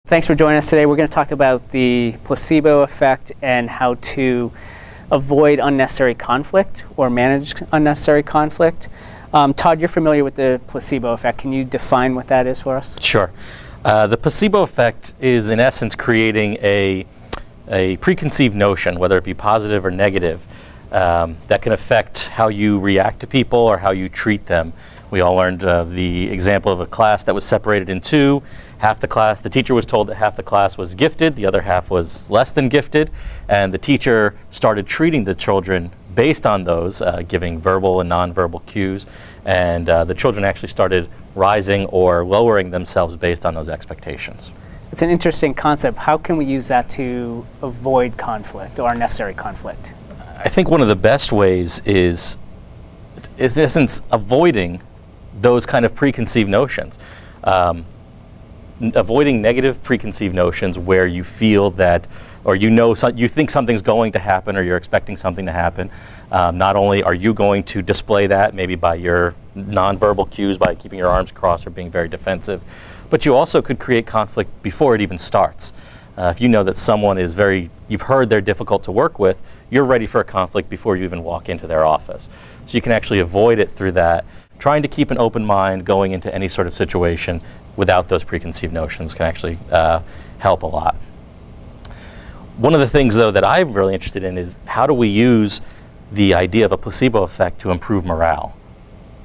Thanks for joining us today. We're going to talk about the placebo effect and how to avoid unnecessary conflict or manage unnecessary conflict. Todd, you're familiar with the placebo effect. Can you define what that is for us? Sure. The placebo effect is, in essence, creating a preconceived notion, whether it be positive or negative, that can affect how you react to people or how you treat them. We all learned the example of a class that was separated in two. Half the class, the teacher was told that half the class was gifted, the other half was less than gifted, and the teacher started treating the children based on those, giving verbal and nonverbal cues, and the children actually started rising or lowering themselves based on those expectations. It's an interesting concept. How can we use that to avoid conflict or unnecessary conflict? I think one of the best ways is in essence, avoiding those kind of preconceived notions. Avoiding negative preconceived notions where you feel that, or you think something's going to happen or you're expecting something to happen. Not only are you going to display that maybe by your nonverbal cues, by keeping your arms crossed or being very defensive, but you also could create conflict before it even starts. If you know that someone is you've heard they're difficult to work with, you're ready for a conflict before you even walk into their office. So you can actually avoid it through that. Trying to keep an open mind going into any sort of situation without those preconceived notions can actually help a lot. One of the things, though, that I'm really interested in is how do we use the idea of a placebo effect to improve morale?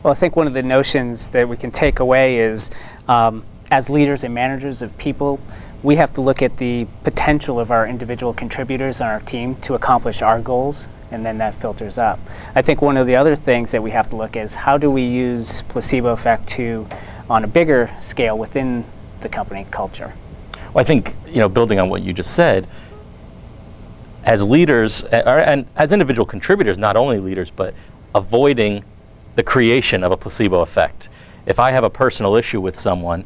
Well, I think one of the notions that we can take away is as leaders and managers of people, we have to look at the potential of our individual contributors on our team to accomplish our goals, and then that filters up. I think one of the other things that we have to look at is how do we use placebo effect to, on a bigger scale within the company culture? Well, I think, building on what you just said, as leaders, and as individual contributors, not only leaders, but avoiding the creation of a placebo effect. If I have a personal issue with someone,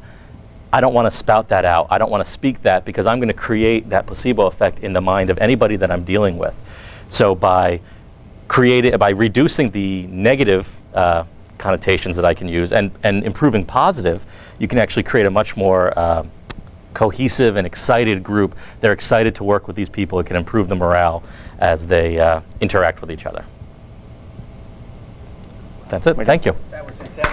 I don't want to spout that out. I don't want to speak that because I'm going to create that placebo effect in the mind of anybody that I'm dealing with. So by reducing the negative connotations that I can use and improving positive, you can actually create a much more cohesive and excited group. They're excited to work with these people. It can improve the morale as they interact with each other. That's it. Thank you. That was fantastic.